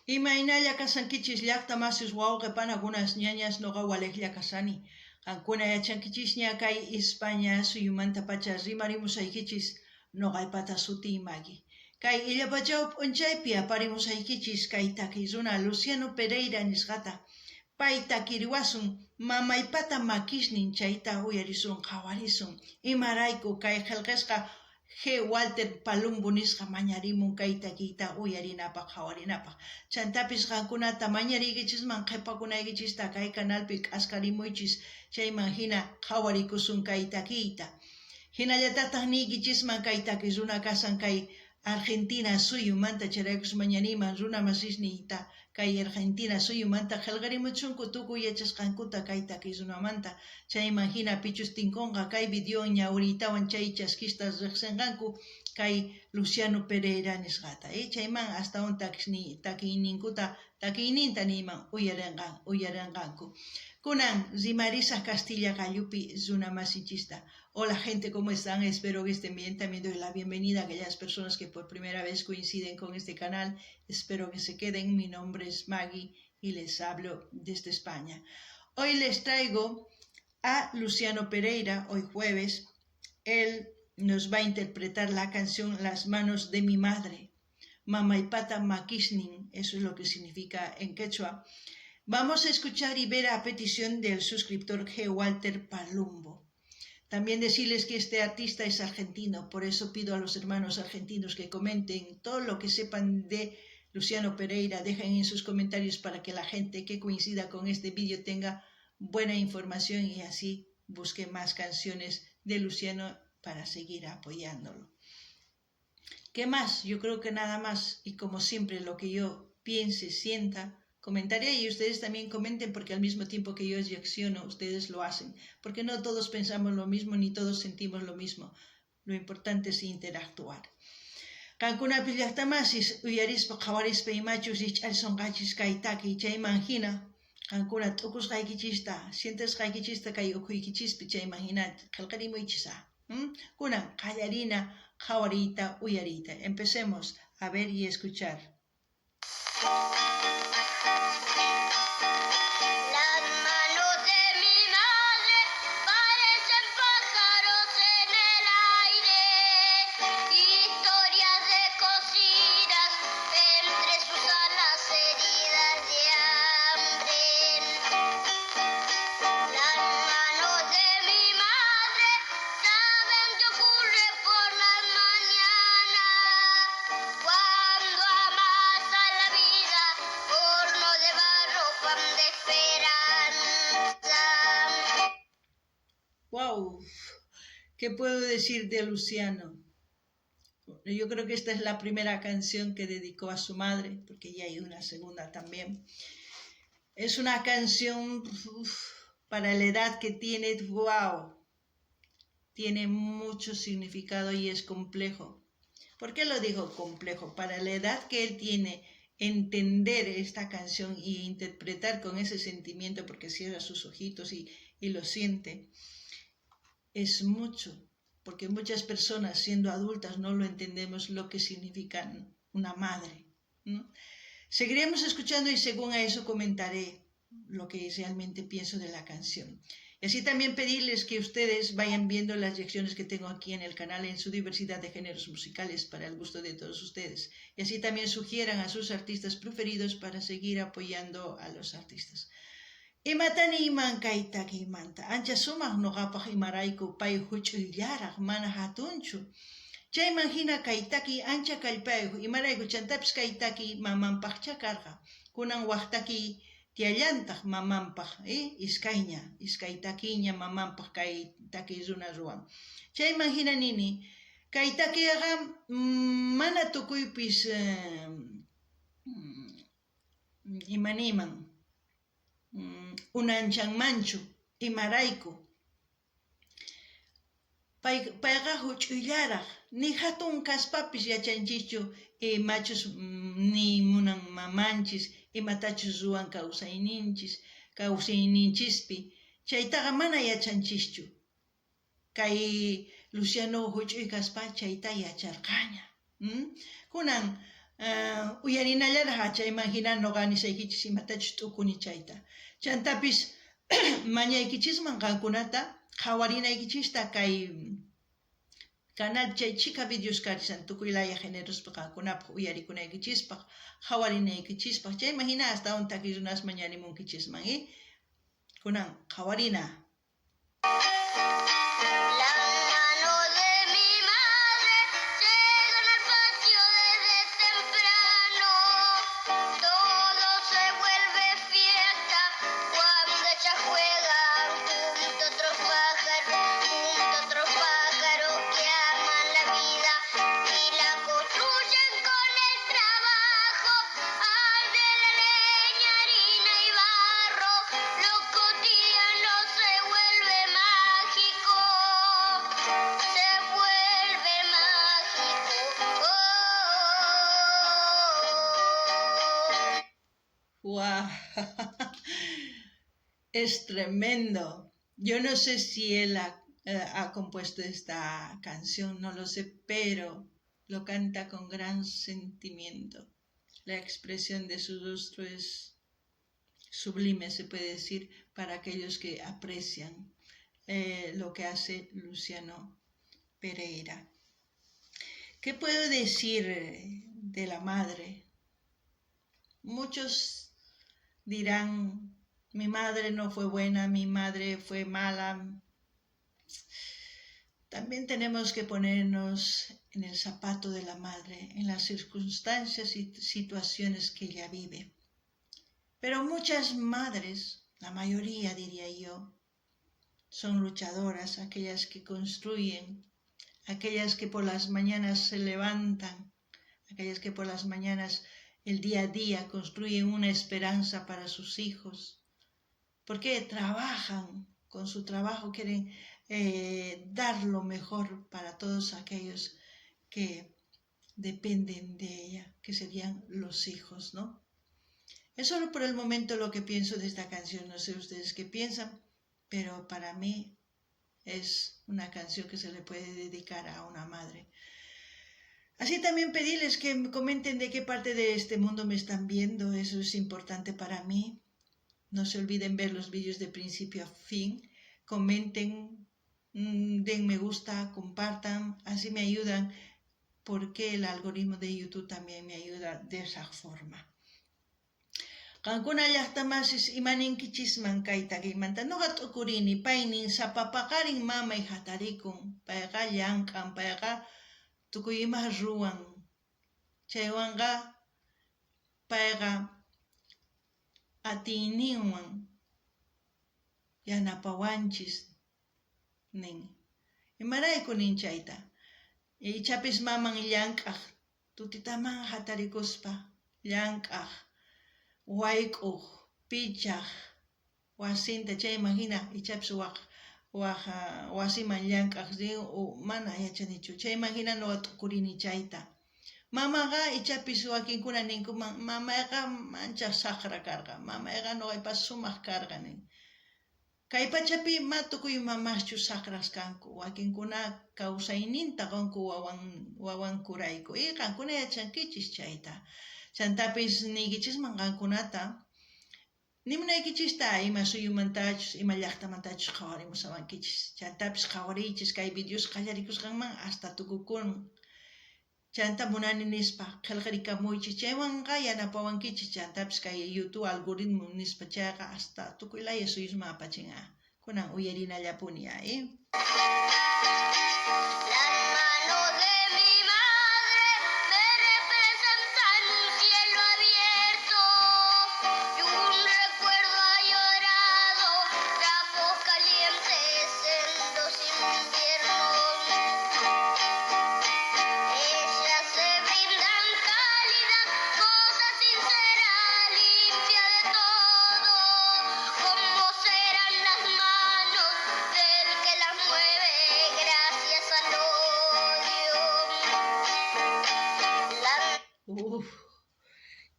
Imaynalla kasankichis llaqta masis wawqipanakunas ñañas noqa waliqlla kasani. Qankuna yachankichis ña kay España suyumanta pacha rimarimusaykichis noqaypata sutiymaki. Kay illapachaw p'unchaypi aparimusaykichis kay takiy runa Luciano Pereira nisqata. Pay takiriwasun mamaypata makishnin chayta uyarisun qhawarisun. Imarayku kay qillqisqa G. Walter Palumbo nisqa mañarimun kay takiyta uyarinapaq qhawarinapaq. Chantapis qankunata mañariykichisman qhipakunaykichista kay canalpi k'askarimuychis chayman hina qhawarikusun kay takiyta. Hinallatataq niykichisman kay takiy runa kasan kay Argentina suyumanta charaykus mañaniman runa masisniyta kay Argentina suyumanta qillqarimuchunku tukuy yachasqankuta kay takiy runamanta chayman hina pichus tinkunqa kay video ñawritawan chay chaskista riqsinqanku kay Luciano Pereira nisqata chayman astawan takiyninta niyman uyarinqanku. Kunan rimarisaq Castilla Gallupi runa masinchista. Hola gente, ¿cómo están? Espero que estén bien. También doy la bienvenida a aquellas personas que por primera vez coinciden con este canal. Espero que se queden. Mi nombre es Maggie y les hablo desde España. Hoy les traigo a Luciano Pereira, hoy jueves. Él nos va a interpretar la canción Las manos de mi madre. Mamaypata makishnin, eso es lo que significa en quechua. Vamos a escuchar y ver a petición del suscriptor G. Walter Palumbo. También decirles que este artista es argentino, por eso pido a los hermanos argentinos que comenten todo lo que sepan de Luciano Pereira, dejen en sus comentarios para que la gente que coincida con este vídeo tenga buena información y así busque más canciones de Luciano para seguir apoyándolo. ¿Qué más? Yo creo que nada más, y como siempre lo que yo piense, sienta, comentaré y ustedes también comenten porque al mismo tiempo que yo reacciono, ustedes lo hacen. Porque no todos pensamos lo mismo ni todos sentimos lo mismo. Lo importante es interactuar. Kankunapi llaqtamasis uyarispa qhawarispa imachus ich'arisonqachis kay taki chayman hina kankuna t'ukusqaykichista, sientisqaykichista kay ukhuykichista chayman hina qillqarimuychisa. Kunan qallarina qhawariyta uyariyta. Empecemos a ver y escuchar. ¡Wow! ¿Qué puedo decir de Luciano? Yo creo que esta es la primera canción que dedicó a su madre, porque ya hay una segunda también. Es una canción para la edad que tiene, ¡wow! Tiene mucho significado y es complejo. ¿Por qué lo digo complejo? Para la edad que él tiene, entender esta canción y interpretar con ese sentimiento, porque cierra sus ojitos y lo siente, es mucho, porque muchas personas siendo adultas no lo entendemos lo que significa una madre, ¿no? Seguiremos escuchando y según a eso comentaré lo que realmente pienso de la canción. Y así también pedirles que ustedes vayan viendo las lecciones que tengo aquí en el canal en su diversidad de géneros musicales para el gusto de todos ustedes. Y así también sugieran a sus artistas preferidos para seguir apoyando a los artistas. Imatani iman kay takiymanta, ancha sumaq nuqapaq imarayku pay huch'uyllaraq mana hatunchu. Chayman hina kay taki ancha kallpayuq imarayku chantapis kay taki mamanpaqcha karqa. Kunan waq taki tiallantaq mamanpaq, iskay takiña mamanpaq kay taki runa ruwan. Chayman hina nini, kay takiqa mana tukuypis imaniman unanchanmanchu imarayku. Payqa huch'uyllaraq, ni hatun kaspapis yachanchichu imachus ni munan mamanchis imatachus ruwan kawsayninchispi. Chaytaqa mana yachanchischu. Kay Luciano huch'uy kaspa chayta yacharqaña. Kunan uyarinallarqa imagina noqanisaykichis imatachus t'ukuni chayta. Chantapis mañaykichisman qankunata qhawarinaykichista kay canal chay chika videos karisan tukuylaya generospaq qankunapaq uyarikunaykichispaq qhawarinaykichispaq chay imagina hasta un takirunas mañanimunkichisman kunan qhawarina. ¡Wow! Es tremendo. Yo no sé si él ha compuesto esta canción, no lo sé, pero lo canta con gran sentimiento. La expresión de su rostro es sublime, se puede decir, para aquellos que aprecian lo que hace Luciano Pereira. ¿Qué puedo decir de la madre? Muchos dirán, mi madre no fue buena, mi madre fue mala. También tenemos que ponernos en el zapato de la madre, en las circunstancias y situaciones que ella vive. Pero muchas madres, la mayoría diría yo, son luchadoras, aquellas que construyen, aquellas que por las mañanas se levantan, aquellas que por las mañanas el día a día construyen una esperanza para sus hijos, porque trabajan, con su trabajo quieren dar lo mejor para todos aquellos que dependen de ella, que serían los hijos, ¿no? Es solo por el momento lo que pienso de esta canción, no sé ustedes qué piensan, pero para mí es una canción que se le puede dedicar a una madre. Así también pedirles que me comenten de qué parte de este mundo me están viendo, eso es importante para mí. No se olviden ver los vídeos de principio a fin, comenten, den me gusta, compartan, así me ayudan, porque el algoritmo de YouTube también me ayuda de esa forma. Qankuna llaqtamasis imaninkichis kaytakiymanta nuqa t'ukurini paynin sapapaqarin mamay hatarikun payqa llank'an payqa tukuy ima ruwan chaywanqa payqa atiyninwan yanapawanchis nin imarayku nin chayta ichapis maman llank'aq tutitaman hatarikuspa llank'aq wayk'uq pichaq wasinta chay imagina ichapis wasiman llank'aq mana yachanichu chay imagina nuqa t'ukurini chayta mamaqa ichapis wakinkuna ninkuman mamayqa mancha saqra karqa mamayqa nuqaypas sumaq karqa nin kay pachapi tukuy mamaschu saqras kanku wakinkuna kawsayninta qunku wawankurayku qankuna yachankichis chayta chantapis niykichisman qankunata nimunaykichista ima suyumantachus ima llaqtamantachus qhawarimusawankichis chantapis qhawariychis kay videos qallarikusqanman hasta tukukun chanta munani nispa qillqarikamuychis chaywanqa yanapawankichis chantapis kay YouTube algoritmo nispa chayqa hasta tukuylaya suyusman apachinqa kunan uyarinallapuni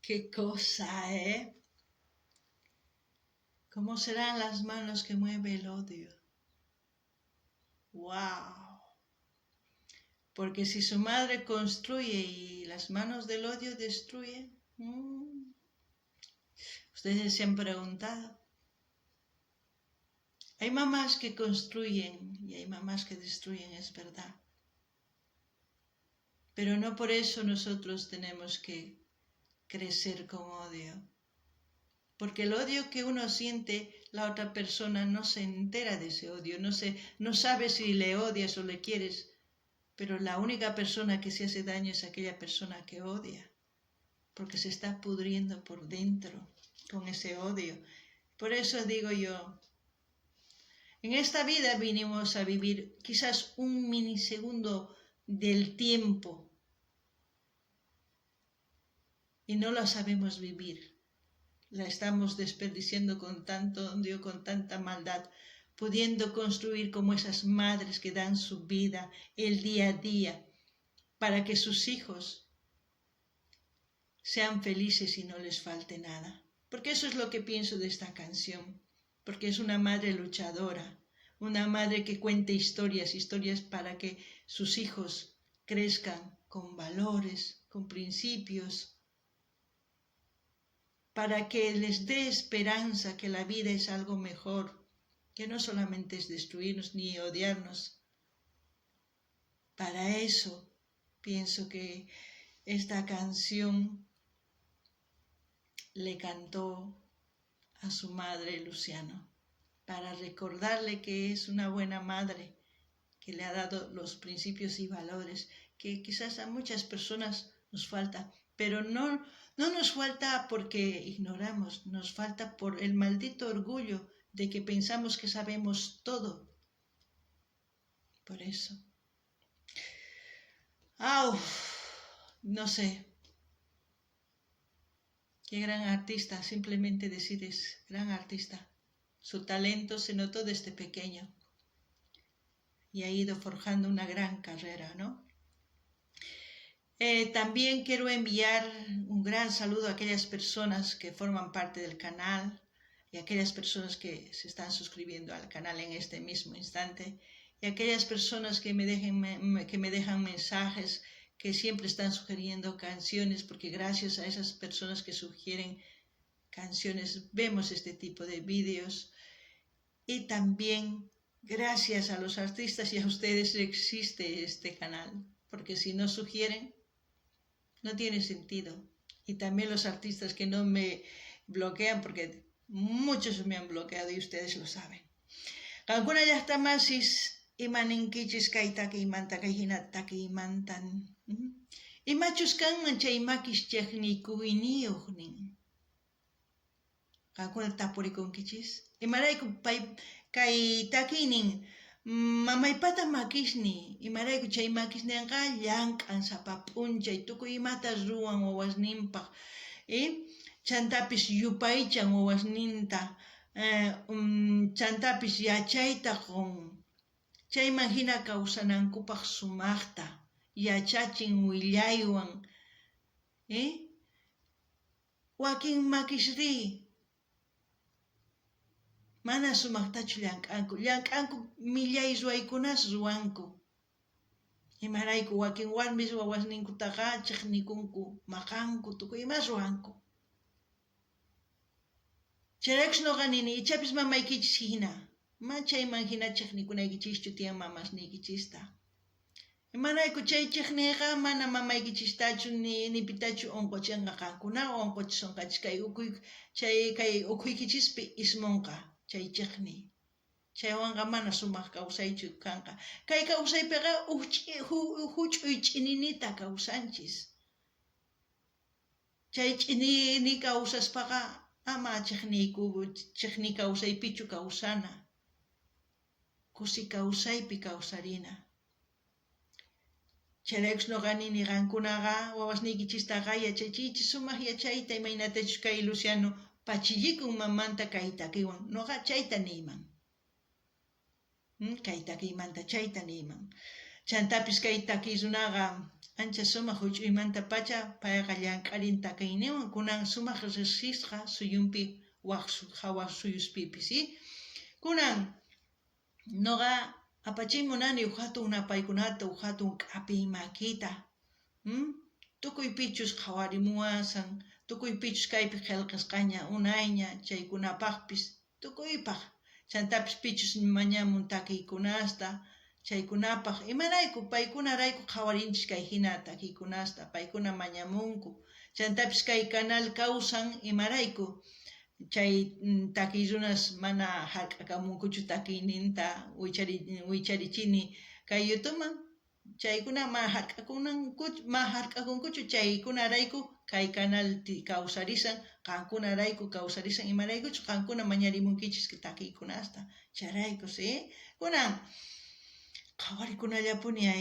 ¡Qué cosa, ¿Cómo serán las manos que mueve el odio? ¡Wow! Porque si su madre construye y las manos del odio destruyen, ustedes se han preguntado. Hay mamás que construyen y hay mamás que destruyen, es verdad. Pero no por eso nosotros tenemos que crecer con odio. Porque el odio que uno siente, la otra persona no se entera de ese odio, no sabe si le odias o le quieres. Pero la única persona que se hace daño es aquella persona que odia, porque se está pudriendo por dentro con ese odio. Por eso digo yo, en esta vida vinimos a vivir quizás un minisegundo del tiempo y no lo sabemos vivir. La estamos desperdiciando con tanto odio, con tanta maldad, pudiendo construir como esas madres que dan su vida el día a día para que sus hijos sean felices y no les falte nada. Porque eso es lo que pienso de esta canción. Porque es una madre luchadora, una madre que cuenta historias para que sus hijos crezcan con valores, con principios, para que les dé esperanza que la vida es algo mejor, que no solamente es destruirnos ni odiarnos. Para eso pienso que esta canción le cantó a su madre Luciano, para recordarle que es una buena madre, que le ha dado los principios y valores que quizás a muchas personas nos falta, pero no nos falta porque ignoramos, nos falta por el maldito orgullo de que pensamos que sabemos todo. Por eso. No sé. Qué gran artista, simplemente decir es gran artista. Su talento se notó desde pequeño y ha ido forjando una gran carrera, ¿no? También quiero enviar un gran saludo a aquellas personas que forman parte del canal y a aquellas personas que se están suscribiendo al canal en este mismo instante y a aquellas personas que me dejan mensajes, que siempre están sugiriendo canciones, porque gracias a esas personas que sugieren canciones vemos este tipo de vídeos. Y también gracias a los artistas y a ustedes existe este canal, porque si no sugieren no tiene sentido. Y también los artistas que no me bloquean, porque muchos me han bloqueado y ustedes lo saben. Alguna ya está más imaninkichis kaitaka imanta kajinataka imantan. Y machos kan mancha imakis technikuiniuhnin. Alguna tapurikonkichis. Y maraiku kaitakinin. Mamaypata makisni, imarayku chay makisninqa llamk'an sapapunchay tukuy imata ruwan wawasninpaq, chantapis yupaychan wawasninta, chantapis yachayta qun, chayman hina kawsanankupaq sumaqta yachachin willaywan, wakin makisri mana sumaqtachu llank'anku millay ruwaykunas ruwanku. Imarayku wakin warmis wawasninkutaqa chiqnikunku, maqanku, tukuy imas ruwanku. Chayrakush noqa nini, ichapis mamaykichis hina, chayman hina chiqnikunaykichischu tiyan mamasniykichista. Imarayku chay chiqniyqa mana mamaykichistachu ni pitachu unquchinqa qankuna, unquchisonqachis kay ukhuykichispi ismunqa. Chay chiqni. Chaywanqa mana sumaq kawsaychu kanqa. Kay kawsaypiqa huch'uy ch'ninita kawsanchis. Chay ch'nini kawsaspaqa ama chiqni kawsaypichu kawsana. Kusi kawsaypi kawsarina. Chayraykush noqa nini qankunaqa wawasniykichistaqa yachachichis sumaq yachayta imaynatachus kay Luciano pachillikun mamanta kaytakiwan. Noqa chayta niyman. Kaytakiymanta chayta niyman. Chantapis kaytaki runaqa ancha sumaq huch'uymanta pacha payqa llank'arin takiyniwan kunan sumaq riqsisqa suyunpi hawaq suyuspipis, Kunan noqa Apachimunani hatun napaykunata hatun k'api makita. Tukuy pichus qhawarimuwasan, tukuy pichus kaypi qillqasqaña unayña chaykunapaqpis tukuypaq. Chantapis pichus mañamun takiykunasta, chaykunapaq imarayku paykunarayku qhawarinchik kay hina takiykunasta, paykuna mañamunku. Chantapis kay canal kawsan imarayku chay takiy runas mana hark'akamunkuchu takiyninta wicharichini kay YouTubeman. Chaykuna ma hark'akunkuchu chaykunarayku kay canal kawsarisan, qankunarayku kawsarisan imaraykuchu qankuna mañarimunkichis takiykunasta. Charayku, ¿sí? Kunan qhawarikunallapuña,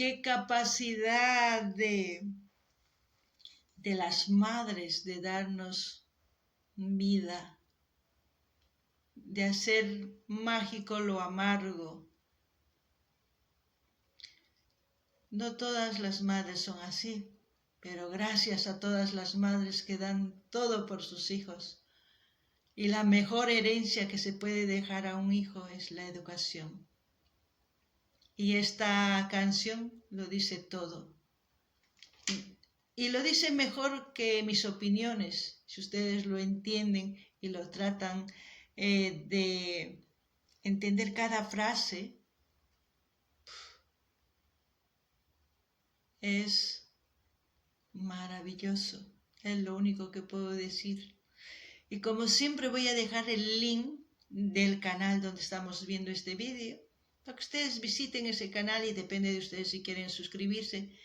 Qué capacidad de las madres de darnos vida, de hacer mágico lo amargo. No todas las madres son así, pero gracias a todas las madres que dan todo por sus hijos. Y la mejor herencia que se puede dejar a un hijo es la educación. Y esta canción lo dice todo. Y lo dice mejor que mis opiniones, si ustedes lo entienden y lo tratan de entender cada frase. Es maravilloso, es lo único que puedo decir. Y como siempre voy a dejar el link del canal donde estamos viendo este vídeo, para que ustedes visiten ese canal y depende de ustedes si quieren suscribirse,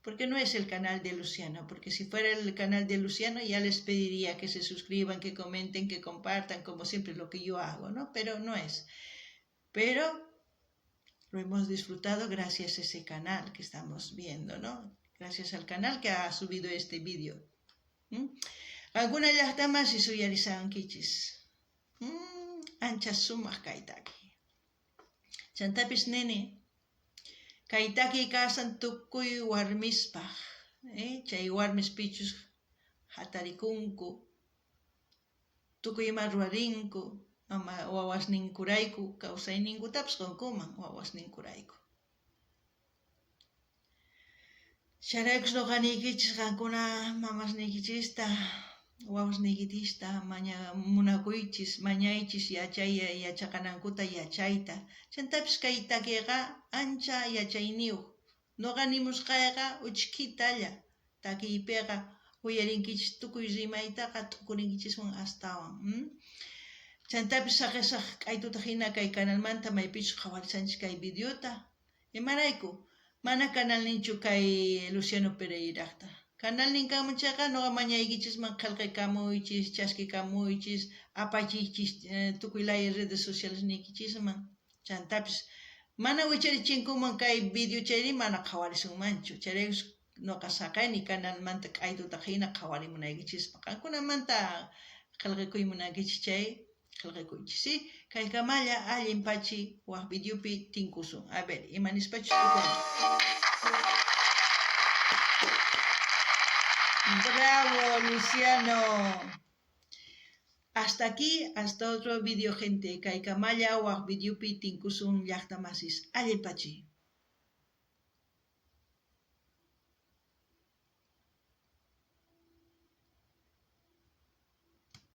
porque no es el canal de Luciano, porque si fuera el canal de Luciano ya les pediría que se suscriban, que comenten, que compartan, como siempre lo que yo hago, ¿no? Pero no es. Pero lo hemos disfrutado gracias a ese canal que estamos viendo, ¿no? Gracias al canal que ha subido este vídeo. Alguna llaqtamas y suyarisan kichis. Ancha sumaq kaytaki. Chantapis nene, kaytaki kasan tukuy warmispaq. Chay warmis pichus hatarikunku, tukuy ima ruwarinku, ama wawasninkurayku, kawsayninkutapis qunkuman wawasninkurayku. Charaykus noqaniykichis qankuna mamasniykichista, wawasniykitista munakuychis, mañaychis yachaqanankuta yachayta. Chantapis kay takiqa ancha yachayniyuq. Noqa nimusqayqa uchkitalla takiypiqa uyarinkichis tukuy rimaytaqa tukurinkichishwan astawan. Chantapis saqisaq k'aytuta hina kay canalmanta maypichus qhawarisanchis kay videota. Imarayku mana canal ninchu kay Luciano Pereiraqta. Canal ninkamunchaqa noqa mañaykichisman qillqikamuychis, chaskikamuychis, apachiychis tukuy laya redes sociales niykichisman. Chantapis mana wicharichinkuman kay video chayri mana qhawarisunmanchu. Charaykus noqa saqayni canalmanta k'aytuta hina qhawarimunaykichispa. Qankunamanta qillqikuymunankichis chay qillqikuychis, ¿sí? Kaykamalla allinpachi waq videopi tinkusun. A ver, imanispachu tukuni. Bravo, Luciano. Hasta aquí, hasta otro video, gente. Kaykamalla waq videopi tinkusun llaqtamasis. Allinpachi.